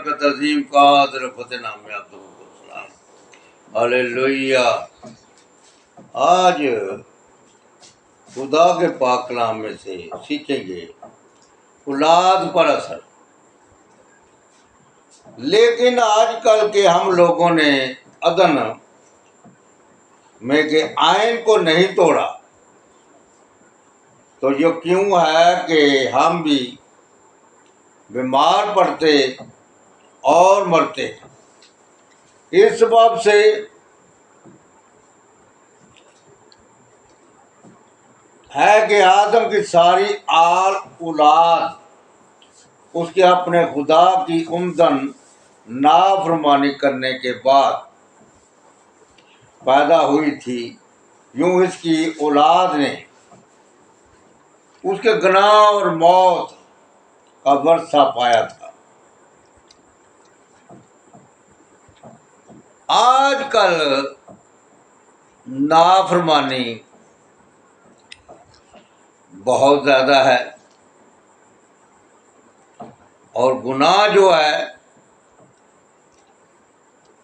برکت عظیم کا حضرت فتح نام السلام ہلیلویا۔ آج خدا کے پاک کلام میں سے سیکھیں گے اولاد پر اثر۔ لیکن آج کل کے ہم لوگوں نے عدن میں کے آئین کو نہیں توڑا، تو یہ کیوں ہے کہ ہم بھی بیمار پڑتے اور مرتے ہیں۔ اس سبب سے ہے کہ آدم کی ساری آل اولاد اس کے اپنے خدا کی عمدن نافرمانی کرنے کے بعد پیدا ہوئی تھی، یوں اس کی اولاد نے اس کے گناہ اور موت کا ورثہ پایا تھا۔ آج کل نافرمانی بہت زیادہ ہے، اور گناہ جو ہے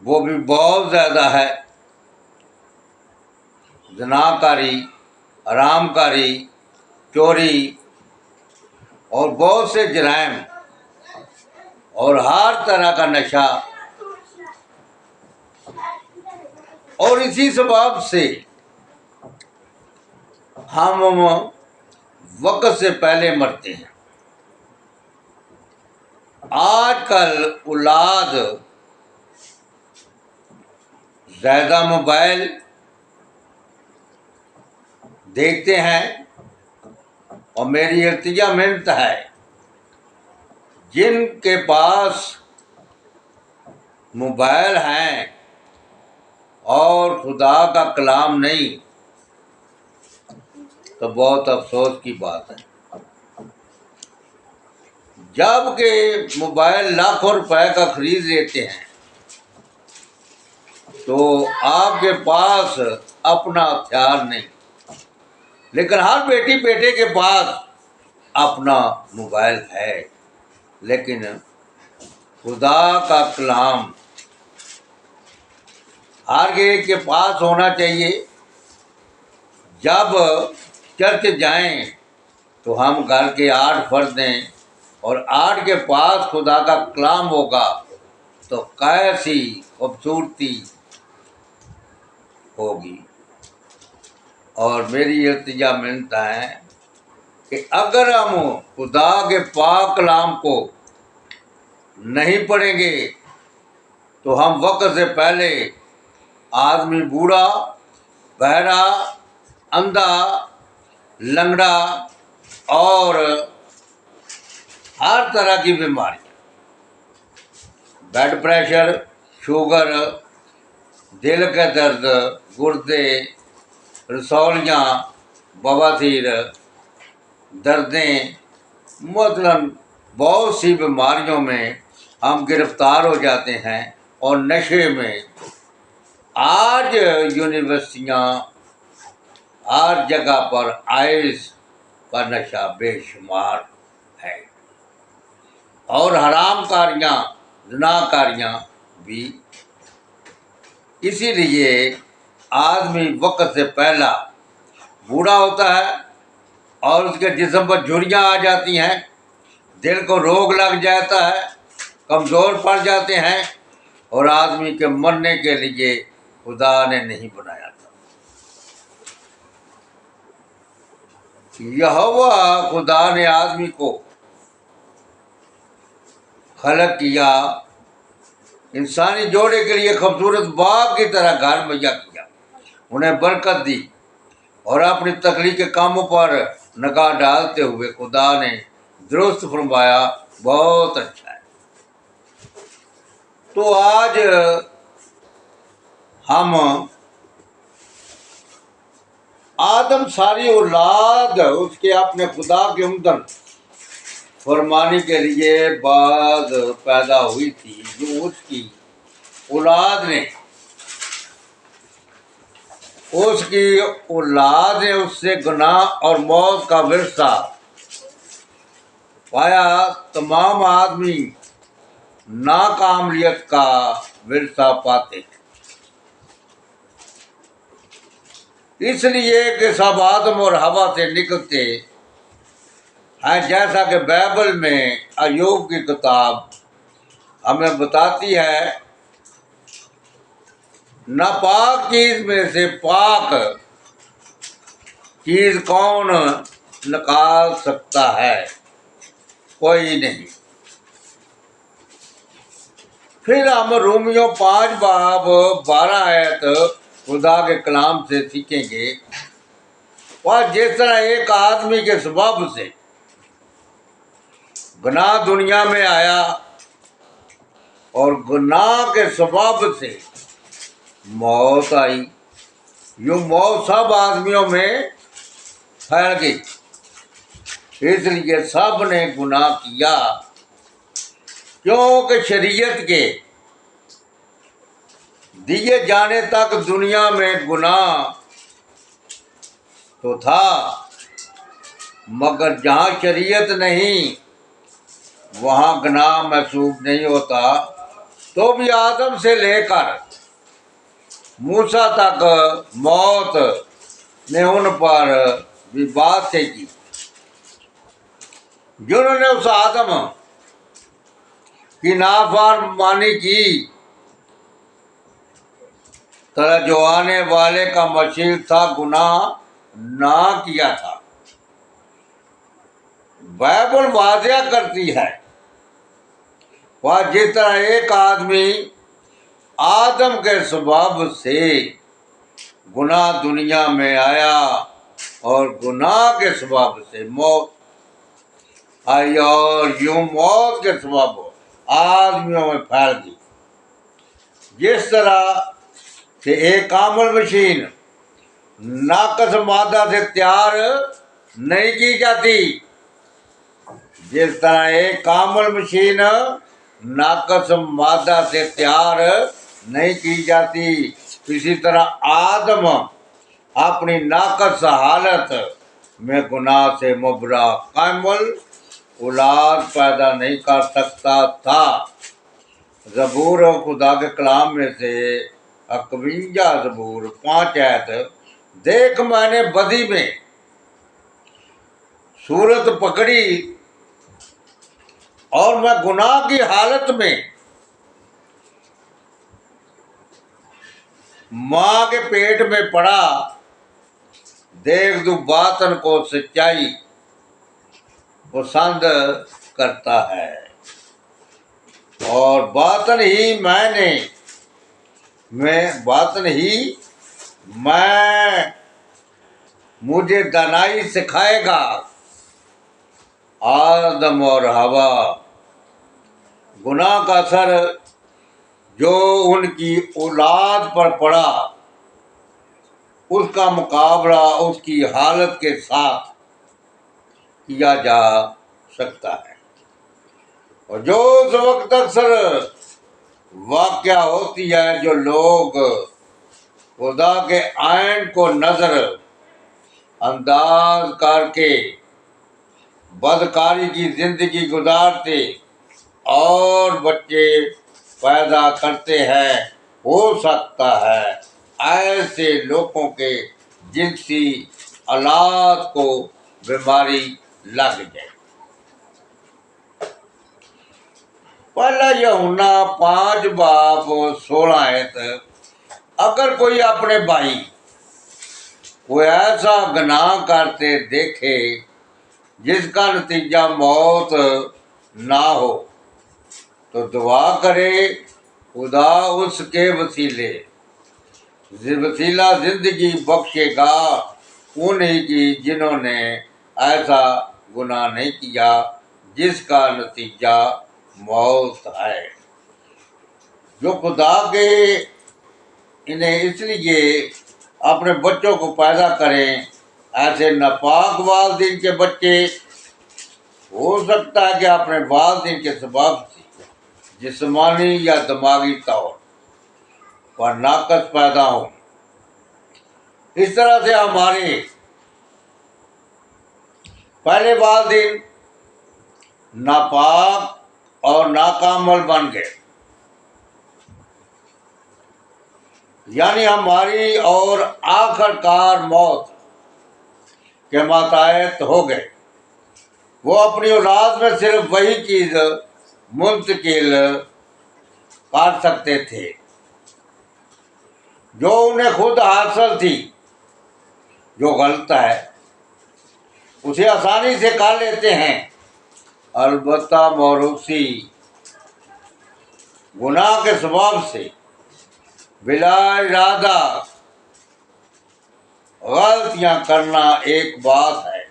وہ بھی بہت زیادہ ہے۔ زناکاری، حرام کاری، چوری اور بہت سے جرائم اور ہر طرح کا نشہ، اور اسی سبب سے ہم وقت سے پہلے مرتے ہیں۔ آج کل اولاد زیادہ موبائل دیکھتے ہیں، اور میری التجا منت ہے جن کے پاس موبائل ہیں اور خدا کا کلام نہیں، تو بہت افسوس کی بات ہے۔ جب کہ موبائل لاکھوں روپے کا خرید لیتے ہیں، تو آپ کے پاس اپنا ہتھیار نہیں، لیکن ہر بیٹی بیٹے کے پاس اپنا موبائل ہے۔ لیکن خدا کا کلام ہر ایک کے پاس ہونا چاہیے۔ جب چرچ جائیں تو ہم گھر کے 8 فرد ہیں، اور 8 کے پاس خدا کا کلام ہوگا تو کیسی خوبصورتی ہوگی۔ اور میری التجا منت ہے کہ اگر ہم خدا کے پاک کلام کو نہیں پڑھیں گے تو ہم وقت سے پہلے آدمی بوڑھا، بہرا، اندھا، لنگڑا اور ہر طرح کی بیماری، بلڈ پریشر، شوگر، دل کا درد، گردے، رسولیاں، بواسیر، دردیں، مثلاً بہت سی بیماریوں میں ہم گرفتار ہو جاتے ہیں۔ اور نشے میں آج یونیورسٹیاں ہر جگہ پر آئس کا نشہ بے شمار ہے، اور حرام کاریاں، زناکاریاں بھی۔ اسی لیے آدمی وقت سے پہلا بوڑھا ہوتا ہے، اور اس کے جسم پر جھریاں آ جاتی ہیں، دل کو روگ لگ جاتا ہے، کمزور پڑ جاتے ہیں، اور آدمی کے مرنے کے لیے خدا نے نہیں بنایا تھا۔ یہوہ خدا نے آدمی کو خلق کیا، انسانی جوڑے کے لیے خوبصورت باغ کی طرح گھر مہیا کیا، انہیں برکت دی، اور اپنی تخلیق کے کاموں پر نگاہ ڈالتے ہوئے خدا نے درست فرمایا، بہت اچھا ہے۔ تو آج ہم آدم ساری اولاد اس کے اپنے خدا کے عمدن فرمانے کے لیے بعد پیدا ہوئی تھی، جو اس کی اولاد نے اس سے گناہ اور موت کا ورثہ پایا۔ تمام آدمی ناکاملیت کا ورثہ پاتے ہیں، اس لیے کہ سب آدم اور حوا سے نکلتے ہیں، جیسا کہ بائبل میں ایوب کی کتاب ہمیں بتاتی ہے، ناپاک چیز میں سے پاک چیز کون نکال سکتا ہے؟ کوئی نہیں۔ پھر ہم رومیوں 5 باب 12 آیت خدا کے کلام سے سیکھیں گے، اور جس طرح ایک آدمی کے سبب سے گناہ دنیا میں آیا اور گناہ کے سبب سے موت آئی، یوں موت سب آدمیوں میں پھیل گئی، اس لیے سب نے گناہ کیا، کیونکہ شریعت کے دیے جانے تک دنیا میں گناہ تو تھا، مگر جہاں شریعت نہیں وہاں گناہ محسوب نہیں ہوتا، تو بھی آدم سے لے کر موسیٰ تک موت نے ان پر بھی بات سے کی، جنہوں نے اس آدم کی نافرمانی کی، طرح جو آنے والے کا مشیر تھا گناہ نہ کیا تھا۔ بائبل واضح کرتی ہے، وہ جس طرح ایک آدمی آدم کے سبب سے گناہ دنیا میں آیا اور گناہ کے سبب سے موت آئی، اور یوں موت کے سبب آدمیوں میں پھیل گئی، جس طرح کہ ایک کامل مشین ناقص مادہ سے تیار نہیں کی جاتی، جس طرح ایک کامل مشین ناقص مادہ سے تیار نہیں کی جاتی، اسی طرح آدم اپنی ناقص حالت میں گناہ سے مبرا کامل اولاد پیدا نہیں کر سکتا تھا۔ زبور و خدا کے کلام میں سے 51 زبور 5 آیت، دیکھ میں نے بدی میں صورت پکڑی اور میں گناہ کی حالت میں ماں کے پیٹ میں پڑا، دیکھ تو باطن کو سچائی پسند کرتا ہے، اور باطن ہی مجھے دانائی سکھائے گا۔ آدم اور حوا، گناہ کا اثر جو ان کی اولاد پر پڑا، اس کا مقابلہ اس کی حالت کے ساتھ کیا جا سکتا ہے، اور جو اس وقت اکثر واقعہ ہوتی ہے، جو لوگ خدا کے آئین کو نظر انداز کر کے بدکاری کی زندگی گزارتے اور بچے پیدا کرتے ہیں، ہو سکتا ہے ایسے لوگوں کے جنسی آلات کو بیماری لگ جائے۔ پہلا یوحنا 5 باب 16 آیت، اگر کوئی اپنے بھائی کو ایسا گناہ کرتے دیکھے جس کا نتیجہ موت نہ ہو، تو دعا کرے، خدا اس کے وسیلہ زندگی بخشے گا انہیں کی جنہوں نے ایسا گناہ نہیں کیا جس کا نتیجہ موت ہے۔ جو خدا کے انہیں اس لیے اپنے بچوں کو پیدا کریں، ایسے ناپاک والدین کے بچے ہو سکتا ہے کہ اپنے والدین کے سبب سے جسمانی یا دماغی طور پر ناقص پیدا ہوں، اس طرح سے ہمارے پہلے والدین ناپاک اور ناکامل بن گئے، یعنی ہماری اور آخر کار موت کے ماتحت ہو گئے۔ وہ اپنی اولاد میں صرف وہی چیز منتقل کر سکتے تھے جو انہیں خود حاصل تھی۔ جو غلط ہے اسے آسانی سے کر لیتے ہیں، البتہ موروثی گناہ کے سبب سے بلا ارادہ غلطیاں کرنا ایک بات ہے،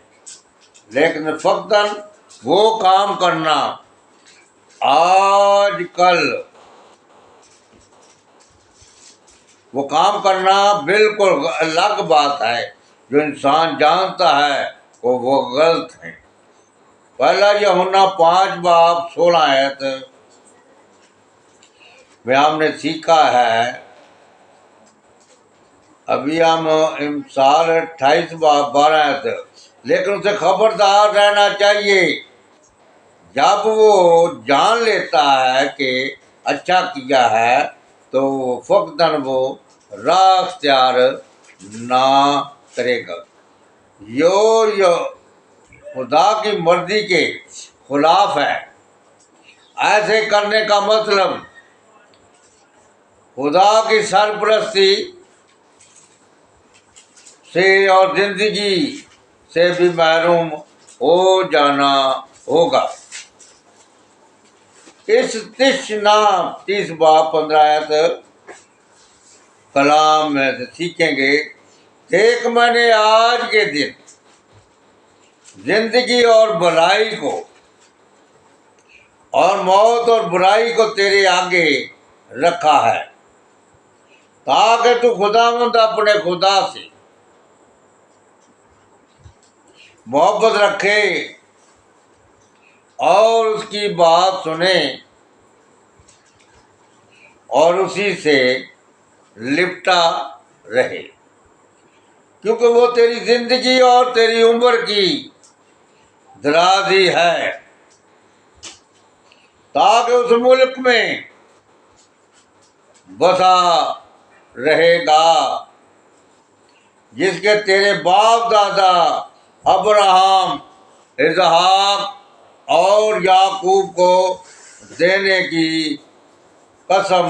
لیکن فقط وہ کام کرنا آج کل وہ کام کرنا بالکل الگ بات ہے جو انسان جانتا ہے کہ وہ غلط ہیں۔ پہلا یوحنا 5:16 میں ہم نے سیکھا ہے، ابھی ہم امثال 28:12 لیکن اسے خبردار رہنا چاہیے جب وہ جان لیتا ہے کہ اچھا کیا ہے تو فقداً وہ راہ اختیار نہ کرے گا۔ یہ خدا کی مرضی کے خلاف ہے۔ ایسے کرنے کا مطلب خدا کی سرپرستی سے اور زندگی سے بھی محروم ہو جانا ہوگا۔ اس 30:15 کلام میں سے سیکھیں گے، دیکھ میں نے آج کے دن زندگی اور بھلائی کو اور موت اور برائی کو تیرے آگے رکھا ہے تاکہ تو خداوند اپنے خدا سے محبت رکھے اور اس کی بات سنے اور اسی سے لپٹا رہے، کیونکہ وہ تیری زندگی اور تیری عمر کی درازی ہے، تاکہ اس ملک میں بسا رہے گا جس کے تیرے باپ دادا ابراہم، اسحاق اور یعقوب کو دینے کی قسم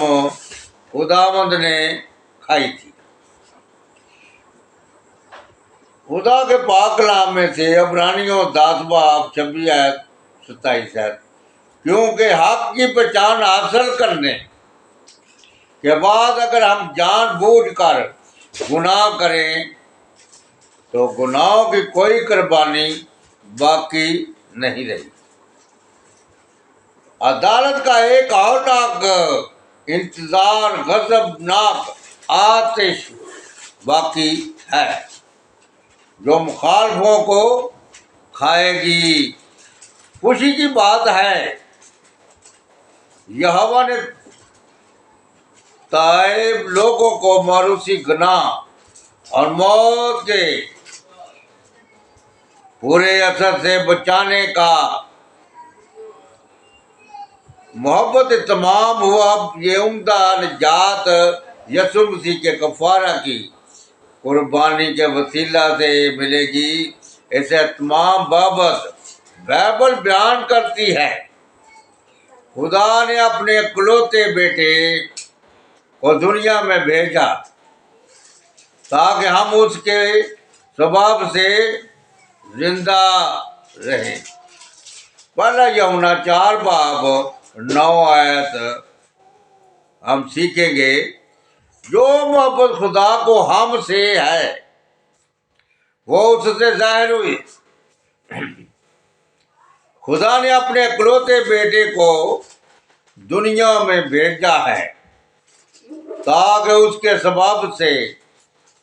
خداوند نے کھائی تھی۔ خدا کے پاک کلام میں سے عبرانیوں 10:26-27 کیونکہ حق کی پہچان حاصل کرنے کے بعد اگر ہم جان بوجھ کر گناہ کریں تو گناہوں کی کوئی قربانی باقی نہیں رہی۔ عدالت کا ایک ہولناک انتظار غضبناک آتش باقی ہے جو مخالفوں کو کھائے گی۔ خوشی کی بات ہے یہوہ نے تائب لوگوں کو موروثی گناہ اور موت کے برے اثر سے بچانے کا محبت تمام ہوا۔ یہ عمدہ نجات یسوع مسیح کے کفارہ کی قربانی کے وسیلہ سے ملے گی۔ اسے تمام بابت بائبل بیان کرتی ہے، خدا نے اپنے اکلوتے بیٹے کو دنیا میں بھیجا تاکہ ہم اس کے سبب سے زندہ رہیں۔ پہلا یوحنا 4:9 ہم سیکھیں گے، جو محبت خدا کو ہم سے ہے وہ اس سے ظاہر ہوئی۔ خدا نے اپنے اکلوتے بیٹے کو دنیا میں بھیجا ہے تاکہ اس کے سبب سے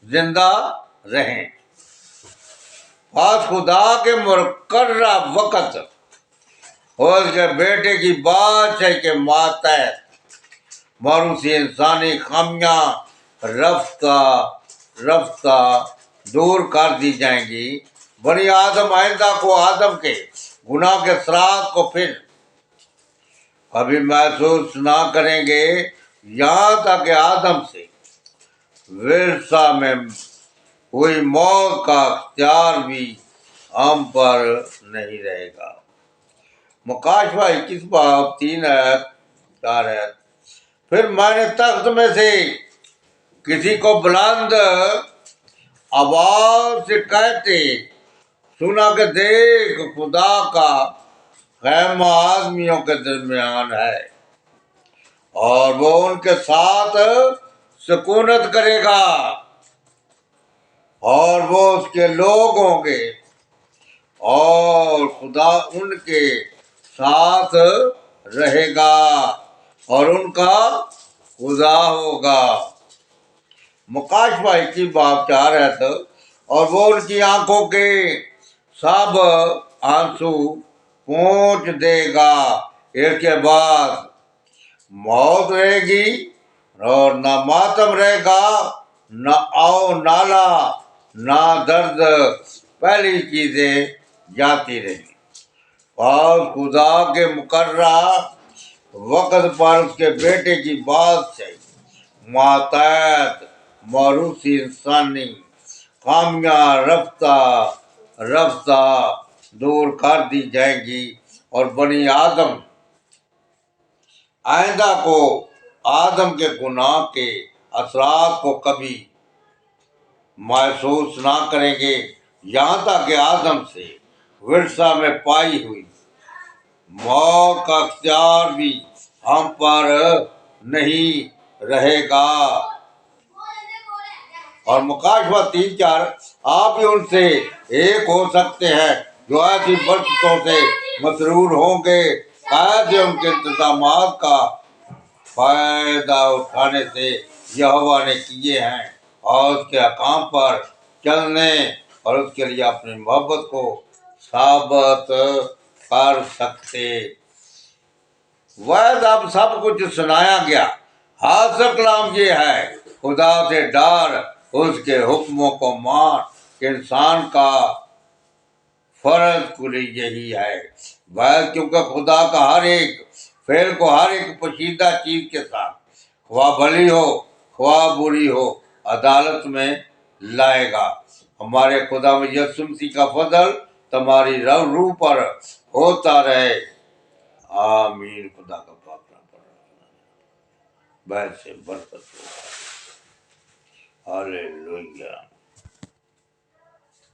زندہ رہیں۔ آج خدا کے مقررہ وقت اور اس کے بیٹے کی بادشاہی کے ماتحت موروثی انسانی خامیاں رفتہ رفتہ دور کر دی جائیں گی۔ بنی آدم آئندہ کو آدم کے گناہ کے اثرات کو پھر کبھی محسوس نہ کریں گے یہاں تک کہ آدم سے ورثہ میں کوئی موت کا اختیار بھی ہم پر نہیں رہے گا۔ مکاشفہ 21 باب 3 آیت 4 آیت۔ پھر میں نے تخت میں سے کسی کو بلند آواز سے کہتے سنا کہ دیکھ خدا کا خیمہ آدمیوں کے درمیان ہے اور وہ ان کے ساتھ سکونت کرے گا اور وہ اس کے لوگ ہوں گے اور خدا ان کے ساتھ رہے گا اور ان کا خدا ہوگا۔ مکاشفہ 21 باب 4 ہے تو اور وہ ان کی آنکھوں کے سب آنسو پونچھ دے گا۔ اس کے بعد موت رہے گی اور نہ ماتم رہے گا، نہ آو نالا، نہ درد، پہلی چیزیں جاتی رہی۔ اور خدا کے مقررہ وقت پر اس کے بیٹے کی بات سے ماتحت موروثی انسانی خامیاں رفتہ رفتہ دور کر دی جائیں گی اور بنی آدم آئندہ کو آدم کے گناہ کے اثرات کو کبھی محسوس نہ کریں گے یہاں تک کہ آدم سے ورثہ میں پائی ہوئی موت کا اختیار بھی ہم پر نہیں رہے گا۔ اور مکاشفہ 3:4 آپ ہی ان سے ایک ہو سکتے ہیں جو ایسی برکتوں سے مسرور ہوں گے ایسے ان کے انتظامات کا فائدہ اٹھانے سے یہوہ نے کیے ہیں اور اس کے احکام پر چلنے اور اس کے لیے اپنی محبت کو ثابت کر سکتے۔ وید اب سب کچھ سنایا گیا، حاصل کلام یہ ہے خدا سے ڈر، اس کے حکموں کو مان کہ انسان کا فرض کلی یہی ہے۔ وید کیونکہ خدا کا ہر ایک فعل کو ہر ایک پوشیدہ چیز کے ساتھ خواہ بھلی ہو خواہ بری ہو عدالت میں لائے گا۔ ہمارے خدا یسوع مسیح کا فضل تمہاری روح پر ہوتا رہے، آمین۔ خدا کا پاک نام پر بہت سے برکت ہو، ہالے لویا۔